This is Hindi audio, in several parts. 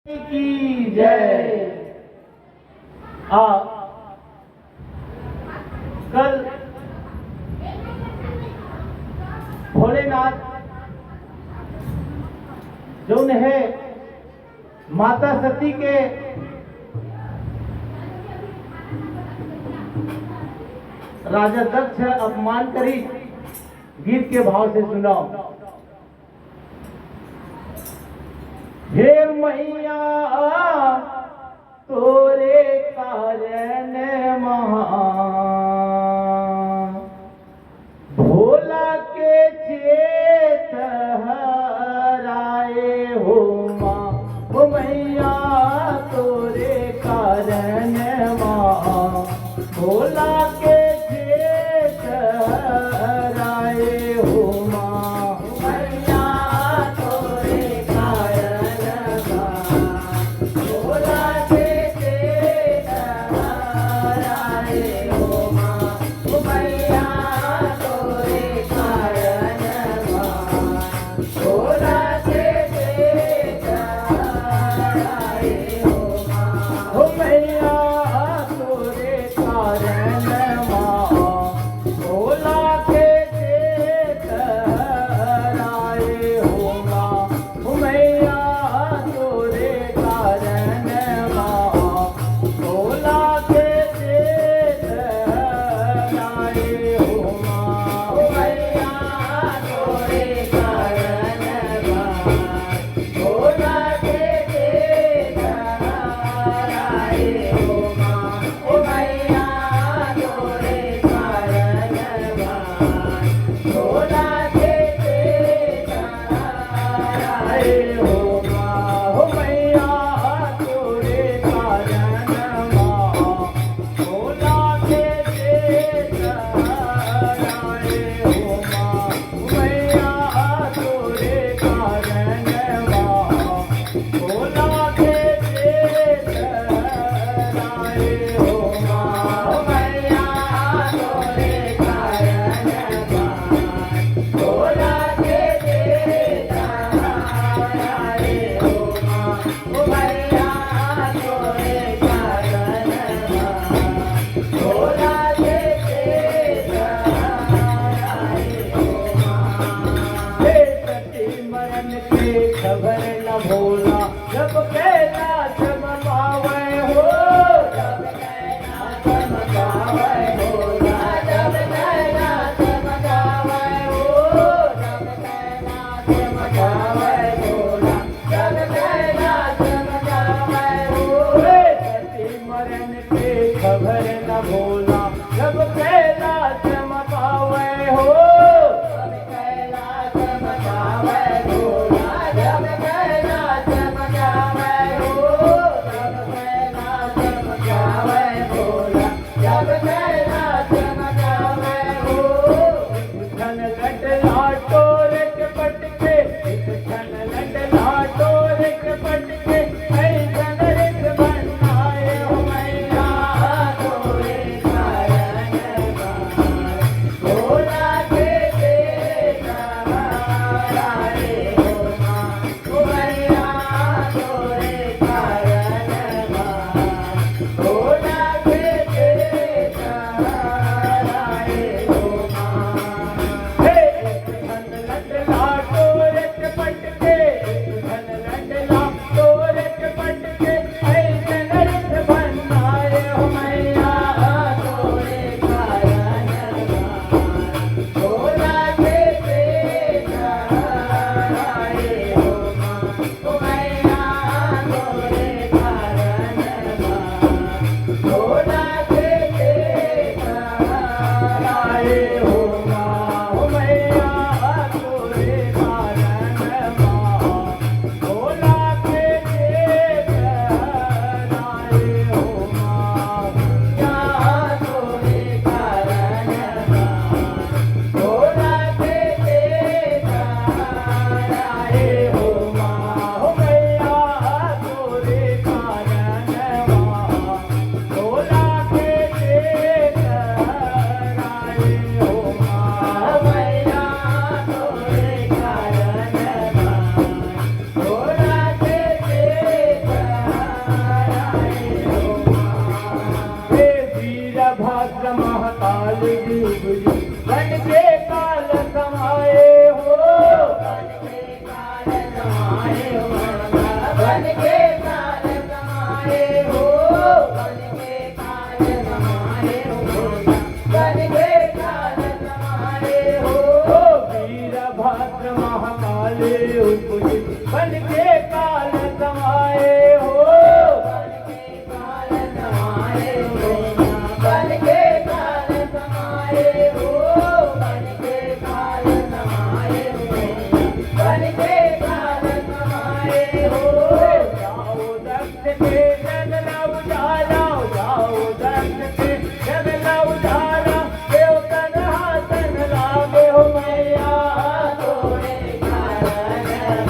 की जय। कल भोलेनाथ जो है माता सती के राजा दक्ष अपमान करी गीत के भाव से सुनाओ। हे मैया तोरे कारण महा भोला के चेत हराए हो माँ। हो मैया तोरे कारण माँ भोला के चेत हराए हो माँ। मैया तोरे कारण भोला के चेत हराए हो माँ। मैया तोरे कारण भोला के चेत हराए हो माँ। हो मैया तोरे कारण भोला के चेत हराए हो माँ। हो मैया तोरे कारण भोला के चेत हराए हो माँ। हो मैया तोरे कारण भोला के चेत हराए हो माँ। हो मैया तोरे कारण भोला के चेत हराए हो माँ। हो मैया तोरे कारण भोला के चेत हराए हो माँ। मैया तोरे कारण भोला के चेत हराए हो माँ। मैया तोरे कारण भोला के चेत हराए हो माँ। मैया तोरे कारण भोला के चेत हराए हो माँ। हे सती मरण के खबर न भोला जब कैलाश पावे हो। जब कैलाश पावे भोला जब कैलाश पावे हो। जब कैलाश पावे भोला जब कैलाश पावे हो। हे सती मरण के खबर न भोला जब कैलाश पावे हो। जब कैलाश पावे भोला जब कैलाश पावे हो। बन के काल समाए हो, बन के काल समाए हो, बन के काल समाए हो, वीरभद्र महाकाले उपजित बन के काल समाए हो, बन के काल समाए हो, बन के काल समाए हो, बन के काल समाए हो, बन के काल समाए हो। जाओ दक्ष के जंगल उजाला, जाओ दक्ष के जंगल उजाला, देवतन हाथन लागे हो मैया तोरे कारण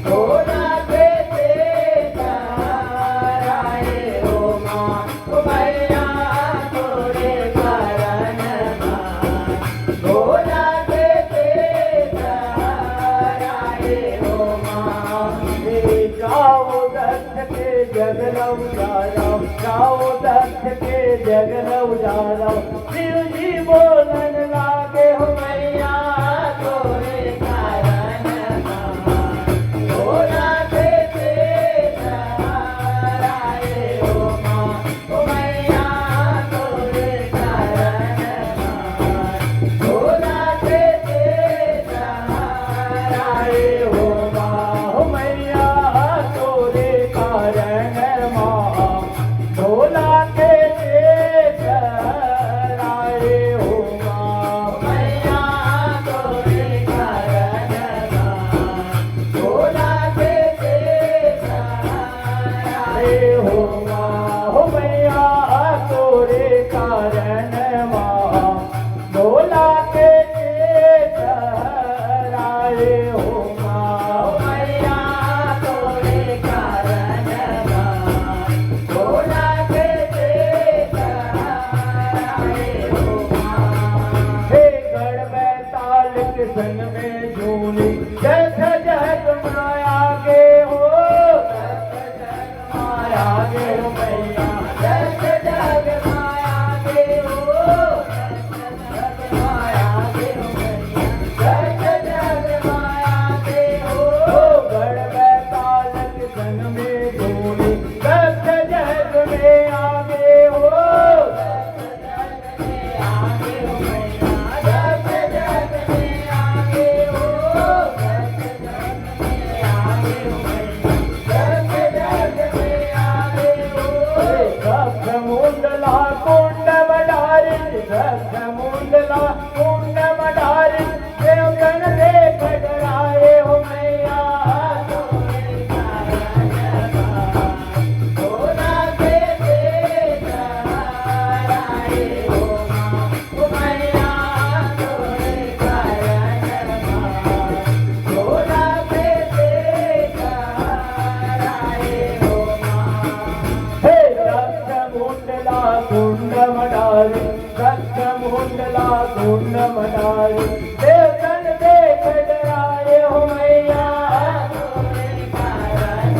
भोला के आए हो माँ ओ मैया तोरे कारण भोला के आए हो माँ। जाओ दक्ष के जगल उजाला, जाओ दक्ष के जगल उजाला, शिव जी बोलन लागे हो मैया तोरे कारण भोला के आए हो माँ ओ मैया तोरे कारण भोला के आए हो माँ ओ मैया तोरे कारण माँ भोला के आए हो माँ मैया तोरे कारण भोला के आए हो माँ हो मैया तोरे कारण माँ भोला के आए हो माँ मैया तोरे कारण भोला के आए हो माँ। हे गढ़ बैताल के संग में झूली जग जग माया के हो, जग जग माया के हो मैया, जग जग माया के हो, जग माया के हो मैया, जग जग माया के हो। गढ़ बैताल के संग में झूली जग जग में आगे हो, जग जग में आगे हो मैया, जग जग में आगे हो, जग जग में आगे हो मैया, जग जग में आगे हो। दक्ष मुंडला कुंड मडारी, दक्ष मुंडला कुंड मडारी, देवगण देख डराए हो मैया तोरे कारण भोला के आए हो माँ ओ मैया तोरे कारण भोला के आए हो माँ। हे दक्ष मुंडला कुंड मडारी, दक्ष मुंडला कुंड मडारी, देवगण देख डराए हो मैया तोरे कारण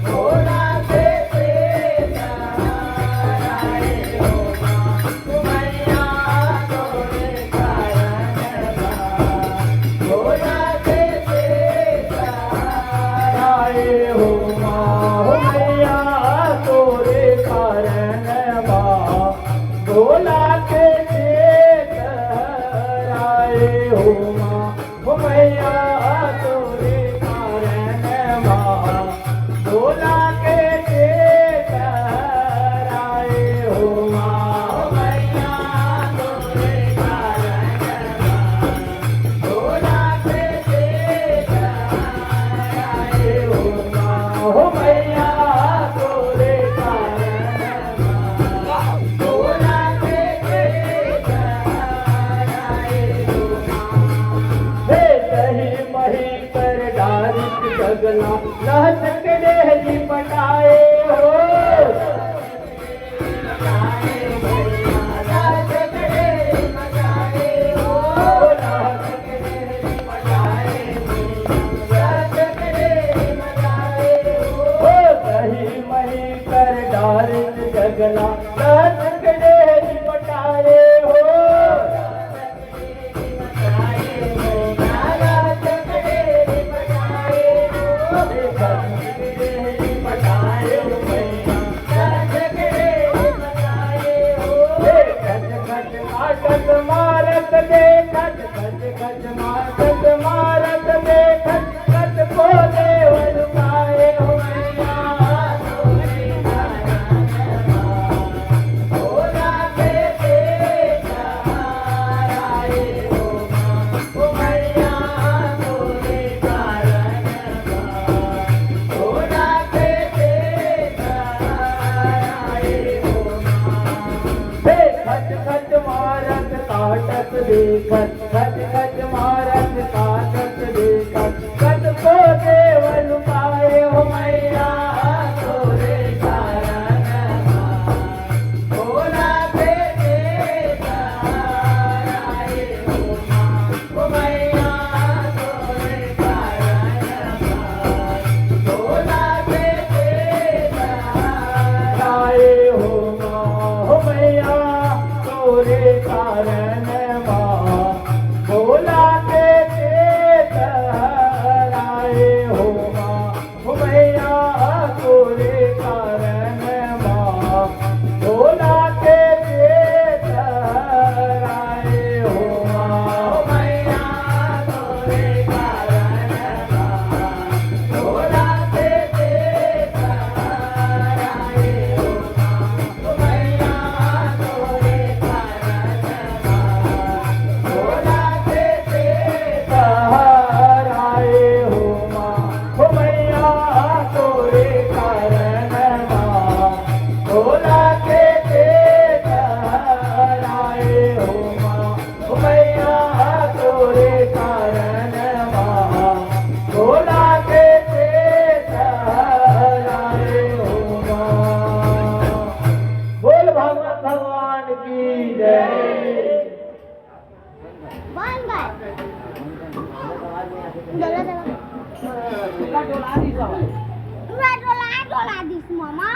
भोला के आए हो माँ ओ मैया तोरे कारण भोला के आए हो माँ ओ मैया तोरे कारण भोला के आए हो माँ ओ मैया तोरे कारण भोला के आए हो माँ ओ मैया तोरे कारण भोला के आए हो माँ ओ मैया तोरे कारण भोला के आए हो माँ। हे दही मही कर डारिक जगला लहचक देहली पटाए हो, लहचक देहली पटाए हो, लहचक देहली पटाए हो, लहचक देहली पटाए हो। दही मही कर डारिक जगला लहचक देहली पटाए हो, लहचक देहली पटाए हो, बताए हो मैया दर्द के बताए हो खच खच काटत मारत देखत खच खच मारत मारत देखत खच को देव लुकाए हो मैया तोरे भोला के आए हो ओ मैया तोरे कारण भोला के आए हो हे खच खच मारत काटत देखत खच खच मारत काटत देखत खच को देव लुकाए हो मैया तोरे कारण भोला के आए हो ओ मैया तोरे कारण भोला के आए हो मैया तोरे कारण भोला के आए हो मैया तोरे कारण भोला के आए हो मैया तोरे कारण भोला के आए हो मैया तोरे कारण भोला के आए हो मैया तोरे कारण भोला के आए हो मैया तोरे कारण भोला के आए हो बोल भगवत भगवान की जय One guy. Dola, dola. Dola, dola, dola, this mama.